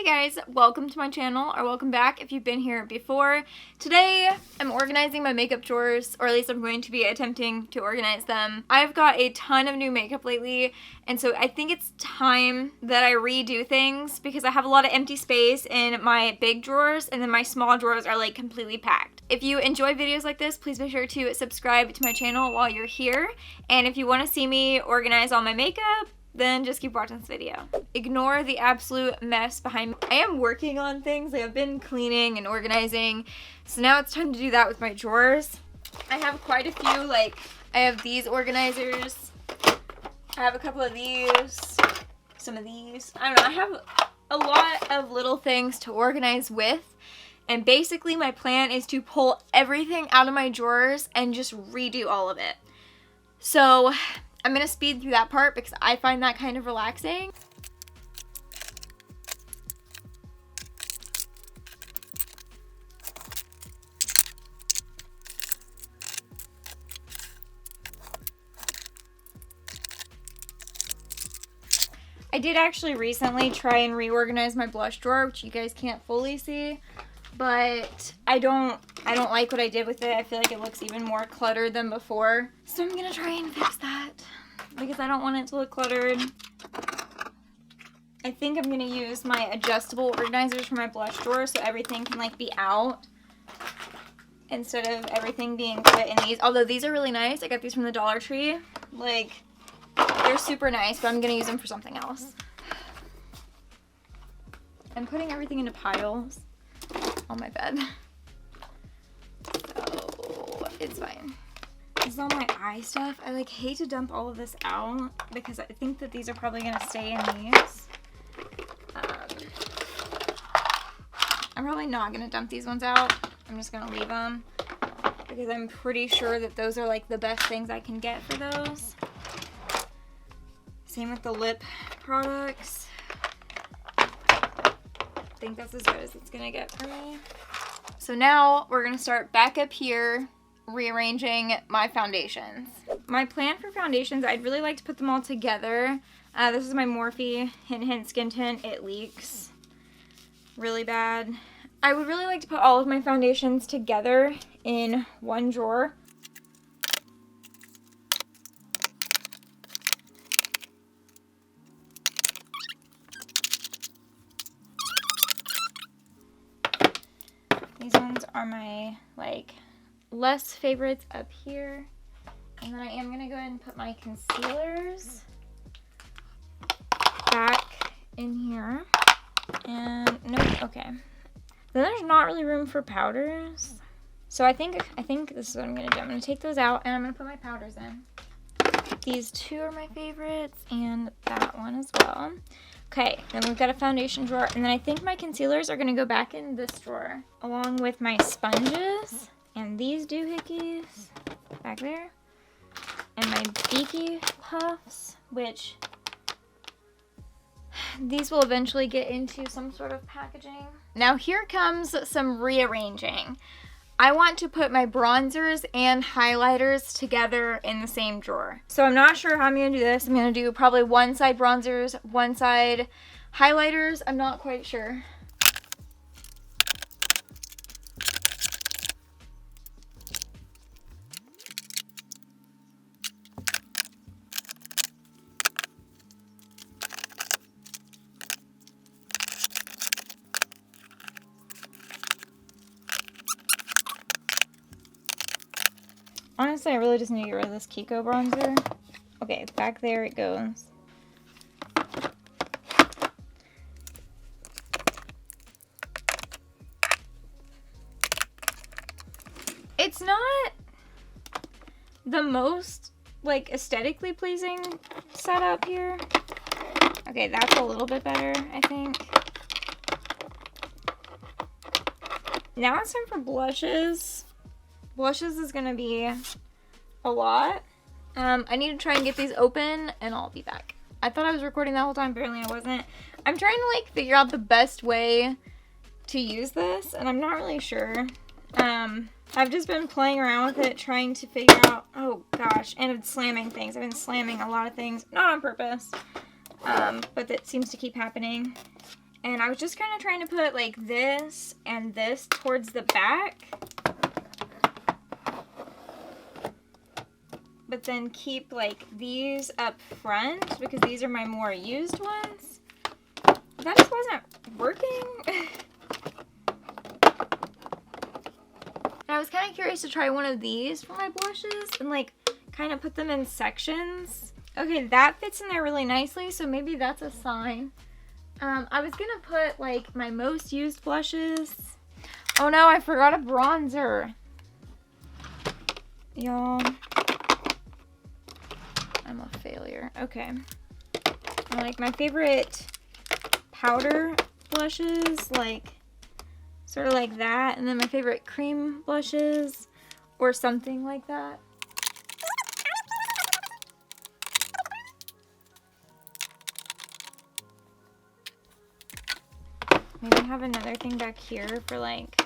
guys, welcome to my channel, or welcome back if you've been here before. Today I'm organizing my makeup drawers, or at least I'm going to be attempting to organize them. I've got a ton of new makeup lately, and so I think it's time that I redo things because I have a lot of empty space in my big drawers, and then my small drawers are like completely packed. If you enjoy videos like this, please be sure to subscribe to my channel while you're here, and if you want to see me organize all my makeup, then just keep watching this video. Ignore the absolute mess behind me. I am working on things. I've been cleaning and organizing, so now it's time to do that with my drawers. I have quite a few, like, I have these organizers. I have a couple of these, some of these. I don't know, I have a lot of little things to organize with, and basically my plan is to pull everything out of my drawers and just redo all of it. So I'm going to speed through that part because I find that kind of relaxing. I did actually recently try and reorganize my blush drawer, which you guys can't fully see, but I don't like what I did with it. I feel like it looks even more cluttered than before. So I'm gonna try and fix that because I don't want it to look cluttered. I think I'm gonna use my adjustable organizers for my blush drawer so everything can like be out instead of everything being put in these. Although these are really nice. I got these from the Dollar Tree. Like, they're super nice, but I'm gonna use them for something else. I'm putting everything into piles on my bed. So it's fine. This is all my eye stuff. I like hate to dump all of this out because I think that these are probably gonna stay in these. I'm probably not gonna dump these ones out. I'm just gonna leave them because I'm pretty sure that those are like the best things I can get for those. Same with the lip products. I think that's as good as it's gonna get for me. So now we're gonna start back up here rearranging my foundations. My plan for foundations, I'd really like to put them all together. This is my Morphe Hint Hint Skin Tint. It leaks really bad. I would really like to put all of my foundations together in one drawer. These ones are my, like, less favorites up here. And then I am going to go ahead and put my concealers back in here. And, nope, okay. Then there's not really room for powders. So I think this is what I'm going to do. I'm going to take those out and I'm going to put my powders in. These two are my favorites and that one as well. Okay, then we've got a foundation drawer, and then I think my concealers are going to go back in this drawer, along with my sponges, and these doohickeys back there, and my beaky puffs, which these will eventually get into some sort of packaging. Now here comes some rearranging. I want to put my bronzers and highlighters together in the same drawer. So I'm not sure how I'm going to do this. I'm going to do probably one side bronzers, one side highlighters. I'm not quite sure. Honestly, I really just need to get rid of this Kiko bronzer. Okay, back there it goes. It's not the most, like, aesthetically pleasing setup here. Okay, that's a little bit better, I think. Now it's time for blushes. Blushes is going to be a lot. I need to try and get these open and I'll be back. I thought I was recording that whole time, apparently I wasn't. I'm trying to like figure out the best way to use this and I'm not really sure. I've just been playing around with it, trying to figure out, oh gosh, and slamming things. I've been slamming a lot of things, not on purpose, but that seems to keep happening. And I was just kind of trying to put like this and this towards the back, but then keep like these up front because these are my more used ones. That just wasn't working. I was kind of curious to try one of these for my blushes and like kind of put them in sections. Okay, that fits in there really nicely, so maybe that's a sign. I was gonna put like my most used blushes. Oh no, I forgot a bronzer. Y'all, I'm a failure. Okay. Like my favorite powder blushes, like sort of like that, and then my favorite cream blushes or something like that. Maybe have another thing back here for like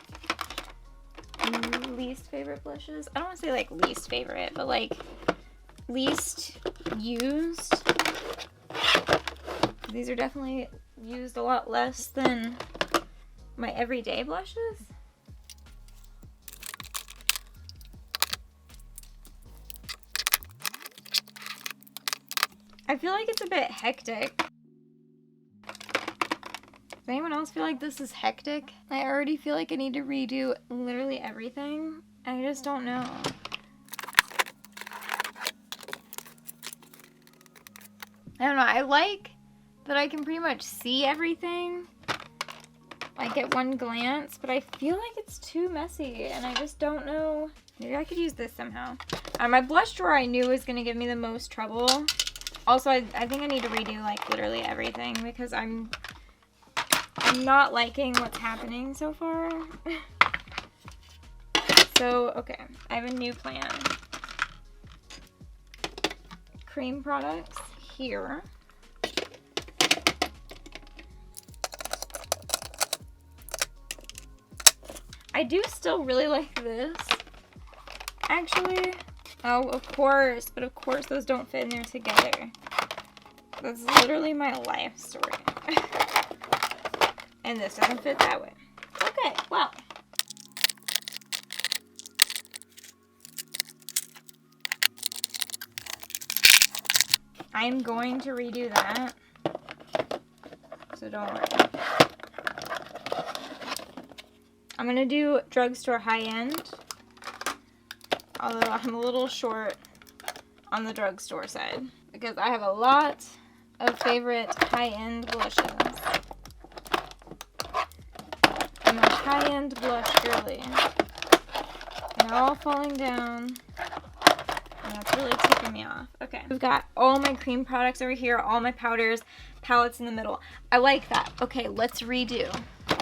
least favorite blushes. I don't want to say like least favorite, but like least used. These are definitely used a lot less than my everyday blushes. I feel like it's a bit hectic. Does anyone else feel like this is hectic? I already feel like I need to redo literally everything. I just don't know. I don't know. I like that I can pretty much see everything like at one glance, but I feel like it's too messy and I just don't know. Maybe I could use this somehow. My blush drawer I knew was going to give me the most trouble. Also, I think I need to redo like literally everything because I'm not liking what's happening so far. So, okay, I have a new plan. Cream products here. I do still really like this, actually. Oh, of course, but of course those don't fit in there together. That's literally my life story. And this doesn't fit that way. Okay, well. I'm going to redo that. So don't worry. I'm going to do drugstore high-end. Although I'm a little short on the drugstore side. Because I have a lot of favorite high-end blushes. I'm a high-end blush girly. And they're all falling down. And that's really tipping me off. Okay. We've got all my cream products over here, all my powders, palettes in the middle. I like that. Okay, let's redo.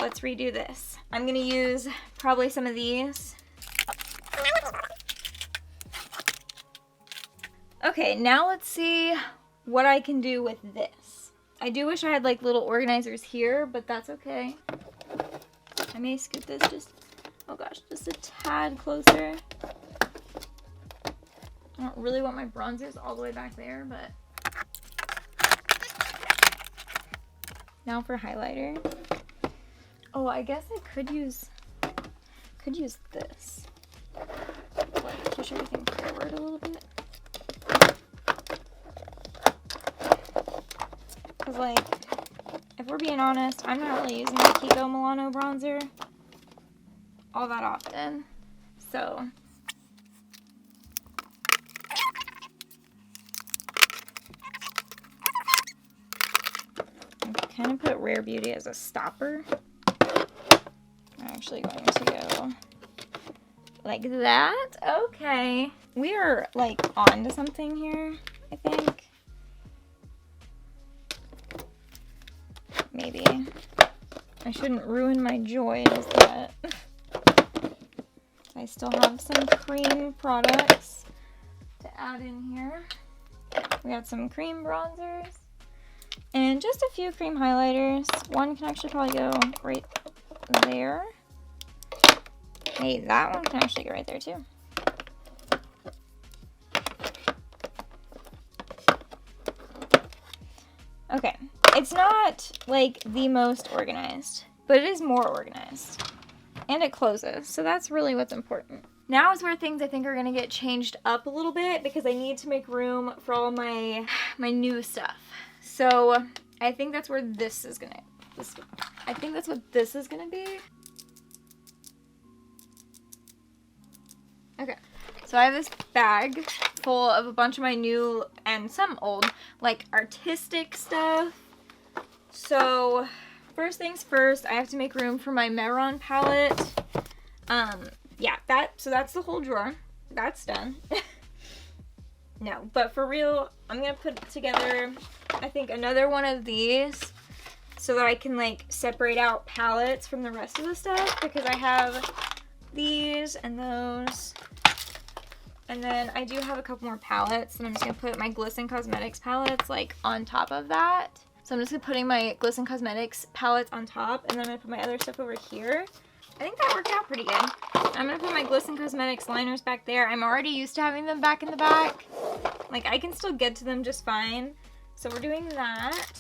Let's redo this. I'm gonna use probably some of these. Okay, now let's see what I can do with this. I do wish I had like little organizers here, but that's okay. I may scoot this just, oh gosh, just a tad closer. I don't really want my bronzers all the way back there, but. Now for highlighter. Oh, I guess I could use this. Like, push everything forward a little bit. Because, like, if we're being honest, I'm not really using the Kiko Milano bronzer all that often. So, I'm kind of put Rare Beauty as a stopper. I'm actually going to go like that. Okay. We are, like, on to something here, I think. Maybe. I shouldn't ruin my joy just yet. I still have some cream products to add in here. We got some cream bronzers and just a few cream highlighters. One can actually probably go right there. Hey, that one can actually go right there too. Okay, It's not like the most organized, but it is more organized. And it closes, so that's really what's important. Now is where things I think are gonna get changed up a little bit because I need to make room for all my new stuff. So I think that's where this is gonna, I think that's what this is gonna be. Okay, so I have this bag full of a bunch of my new and some old, like, artistic stuff. So first things first, I have to make room for my Mehron palette. Yeah, so that's the whole drawer. That's done. No, but for real, I'm gonna put together, I think, another one of these so that I can, like, separate out palettes from the rest of the stuff, because I have these and those. And then I do have a couple more palettes, and I'm just gonna put my Glisten Cosmetics palettes, like, on top of that. So I'm just gonna putting my Glisten Cosmetics palettes on top, and then I'm gonna put my other stuff over here. I think that worked out pretty good. I'm gonna put my Glisten Cosmetics liners back there. I'm already used to having them back in the back. Like, I can still get to them just fine. So we're doing that.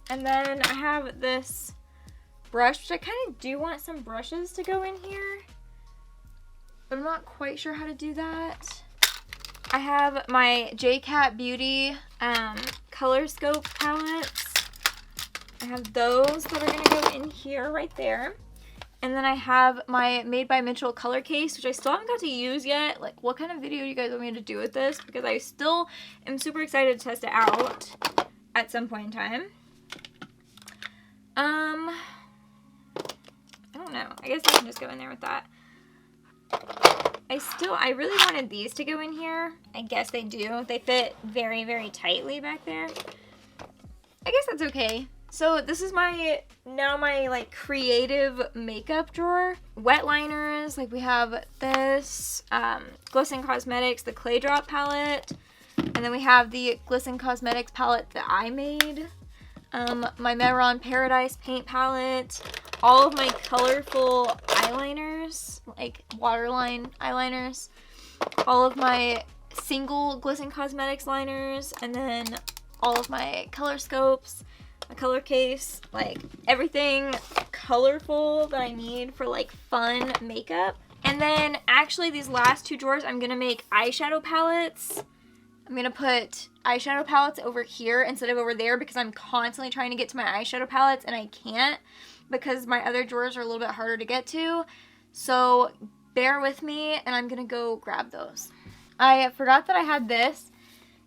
And then I have this brush, which I kind of do want some brushes to go in here, but I'm not quite sure how to do that. I have my J-Cat Beauty Color Scope palettes. I have those that are gonna go in here right there. And then I have my Made by Mitchell color case, which I still haven't got to use yet. Like, what kind of video do you guys want me to do with this? Because I still am super excited to test it out at some point in time. I don't know. I guess I can just go in there with that. I really wanted these to go in here. I guess they do. They fit very, very tightly back there. I guess that's okay. So this is my like, creative makeup drawer. Wet liners, like we have this, Glisten Cosmetics, the Clay Drop palette. And then we have the Glisten Cosmetics palette that I made. My Mehron Paradise paint palette. All of my colorful eyeliners, like waterline eyeliners. All of my single Glisten Cosmetics liners. And then all of my color scopes. A color case, like everything colorful that I need for, like, fun makeup. And then actually these last two drawers I'm gonna make eyeshadow palettes. I'm gonna put eyeshadow palettes over here instead of over there because I'm constantly trying to get to my eyeshadow palettes and I can't because my other drawers are a little bit harder to get to. So bear with me and I'm gonna go grab those. I forgot that I had this.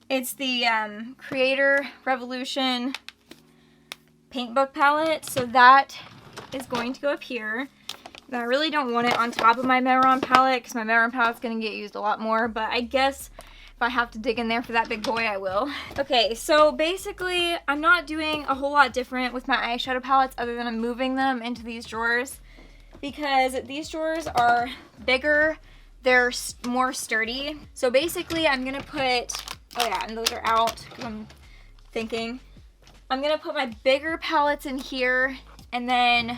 It's the Creator Revolution paint book palette, so that is going to go up here. But I really don't want it on top of my Mehron palette because my Mehron palette's going to get used a lot more, but I guess if I have to dig in there for that big boy, I will. Okay, so basically I'm not doing a whole lot different with my eyeshadow palettes other than I'm moving them into these drawers because these drawers are bigger, they're more sturdy. So basically I'm going to put, oh yeah, and those are out because I'm thinking. I'm going to put my bigger palettes in here, and then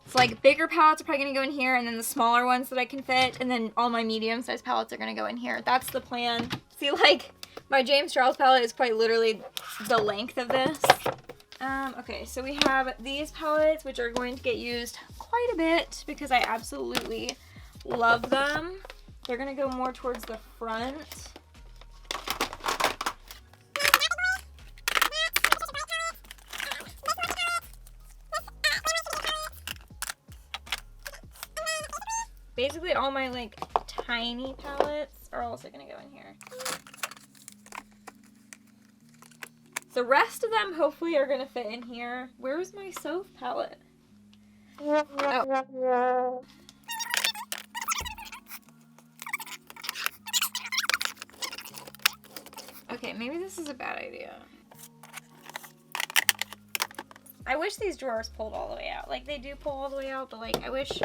it's like bigger palettes are probably going to go in here, and then the smaller ones that I can fit, and then all my medium-sized palettes are going to go in here. That's the plan. See, like, my James Charles palette is quite literally the length of this. Okay, so we have these palettes, which are going to get used quite a bit because I absolutely love them. They're going to go more towards the front. Basically all my, like, tiny palettes are also gonna go in here. The rest of them hopefully are gonna fit in here. Where's my Soph palette? Oh. Okay, maybe this is a bad idea. I wish these drawers pulled all the way out. Like, they do pull all the way out, but, like, I wish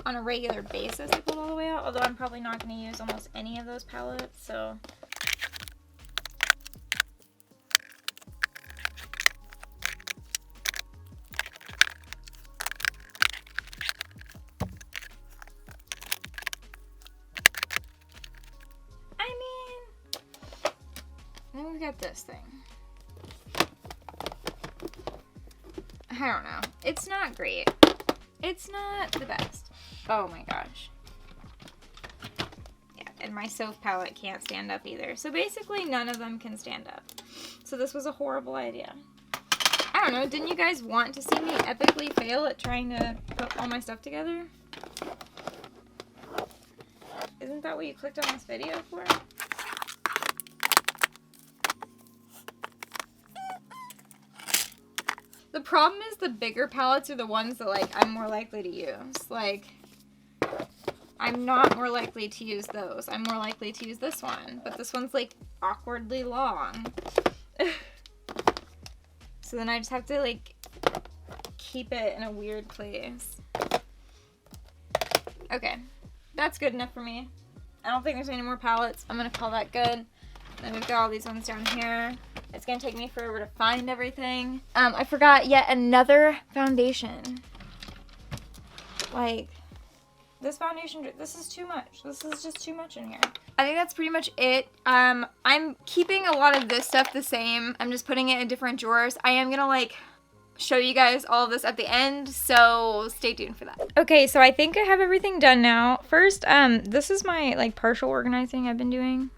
on a regular basis they pulled all the way out. Although I'm probably not going to use almost any of those palettes, so. I mean, then we've got this thing. I don't know. It's not great. It's not the best. Oh my gosh. Yeah, and my Soph palette can't stand up either. So basically none of them can stand up. So this was a horrible idea. I don't know, didn't you guys want to see me epically fail at trying to put all my stuff together? Isn't that what you clicked on this video for? The problem is the bigger palettes are the ones that, like, I'm more likely to use. Like, I'm not more likely to use those. I'm more likely to use this one. But this one's, like, awkwardly long. So then I just have to, like, keep it in a weird place. Okay. That's good enough for me. I don't think there's any more palettes. I'm going to call that good. Then we've got all these ones down here. It's going to take me forever to find everything. I forgot yet another foundation. Like, this foundation, this is too much. This is just too much in here. I think that's pretty much it. I'm keeping a lot of this stuff the same. I'm just putting it in different drawers. I am going to, like, show you guys all of this at the end, so stay tuned for that. Okay, so I think I have everything done now. First, this is my, like, partial organizing I've been doing.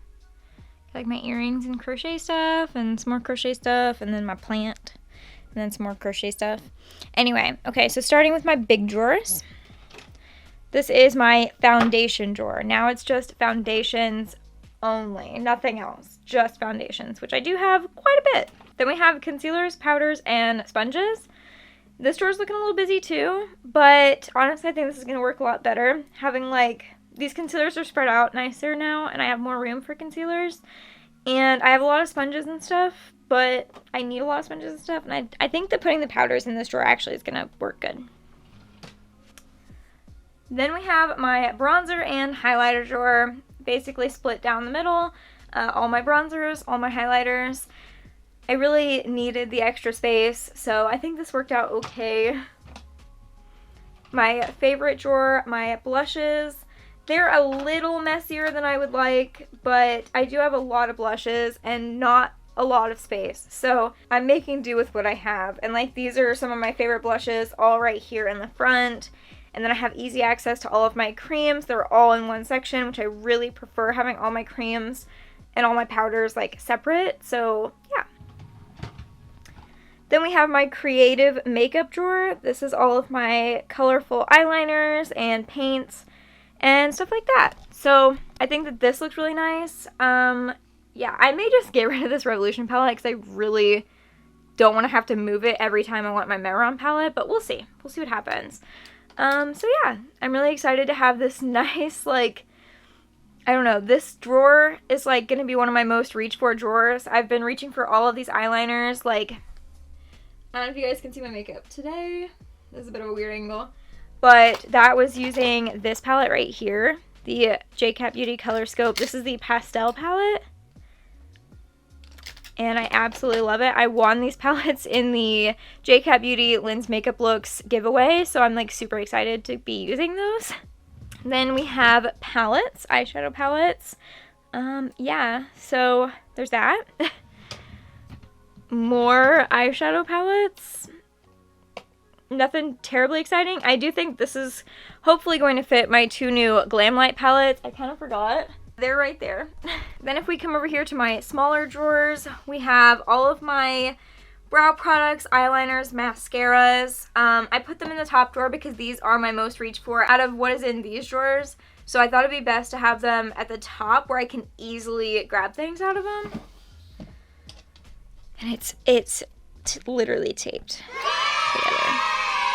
Like my earrings and crochet stuff, and some more crochet stuff, and then my plant, and then some more crochet stuff. Anyway, okay, so starting with my big drawers. This is my foundation drawer. Now it's just foundations only, nothing else, just foundations, which I do have quite a bit. Then we have concealers, powders, and sponges. This drawer's looking a little busy too, but honestly I think this is gonna work a lot better. Having, like, these concealers are spread out nicer now, and I have more room for concealers. And I have a lot of sponges and stuff, but I need a lot of sponges and stuff, and I think that putting the powders in this drawer actually is gonna work good. Then we have my bronzer and highlighter drawer, basically split down the middle. All my bronzers, all my highlighters. I really needed the extra space, so I think this worked out okay. My favorite drawer, my blushes. They're a little messier than I would like, but I do have a lot of blushes and not a lot of space. So I'm making do with what I have. And, like, these are some of my favorite blushes all right here in the front. And then I have easy access to all of my creams. They're all in one section, which I really prefer, having all my creams and all my powders, like, separate. So yeah. Then we have my creative makeup drawer. This is all of my colorful eyeliners and paints and stuff like that. So I think that this looks really nice. Yeah, I may just get rid of this Revolution palette because I really don't want to have to move it every time I want my Mehron palette, but we'll see. We'll see what happens. So yeah, I'm really excited to have this nice, like, I don't know, this drawer is, like, going to be one of my most reached for drawers. I've been reaching for all of these eyeliners, like, I don't know if you guys can see my makeup today. This is a bit of a weird angle. But that was using this palette right here, the JCat Beauty Color Scope. This is the pastel palette, and I absolutely love it. I won these palettes in the JCat Beauty Lynn's Makeup Looks giveaway, so I'm, like, super excited to be using those. Then we have palettes, eyeshadow palettes. Yeah, so there's that. More eyeshadow palettes. Nothing terribly exciting. I do think this is hopefully going to fit my two new Glamlight palettes. I kind of forgot. They're right there. Then if we come over here to my smaller drawers, we have all of my brow products, eyeliners, mascaras. I put them in the top drawer because these are my most reached for out of what is in these drawers. So I thought it'd be best to have them at the top where I can easily grab things out of them. And it's literally taped together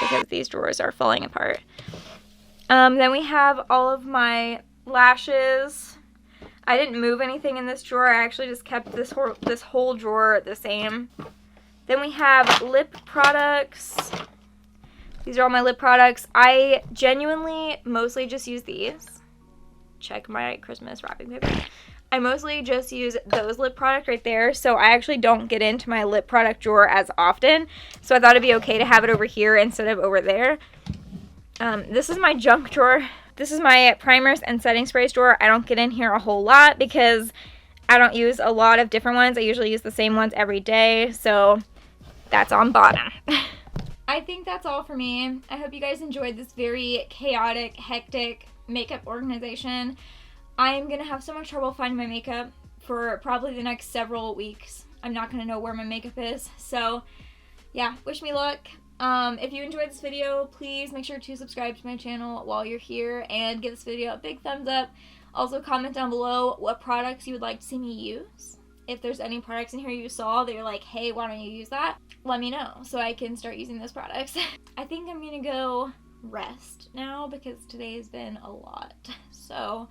because these drawers are falling apart. Then we have all of my lashes. I didn't move anything in this drawer. I actually just kept this whole drawer the same. Then we have lip products. These are all my lip products. I genuinely mostly just use these. Check my Christmas wrapping paper. I mostly just use those lip products right there, so I actually don't get into my lip product drawer as often, so I thought it'd be okay to have it over here instead of over there. This is my junk drawer. This is my primers and setting sprays drawer. I don't get in here a whole lot because I don't use a lot of different ones. I usually use the same ones every day, so that's on bottom. I think that's all for me. I hope you guys enjoyed this very chaotic, hectic makeup organization. I am gonna have so much trouble finding my makeup for probably the next several weeks. I'm not gonna know where my makeup is. So yeah, wish me luck. If you enjoyed this video, please make sure to subscribe to my channel while you're here and give this video a big thumbs up. Also comment down below what products you would like to see me use. If there's any products in here you saw that you're like, hey, why don't you use that? Let me know so I can start using those products. I think I'm gonna go rest now because today has been a lot. So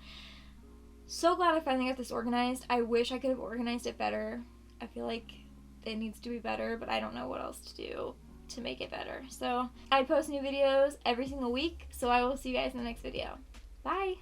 glad I finally got this organized. I wish I could have organized it better. I feel like it needs to be better, but I don't know what else to do to make it better. So I post new videos every single week, so I will see you guys in the next video. Bye!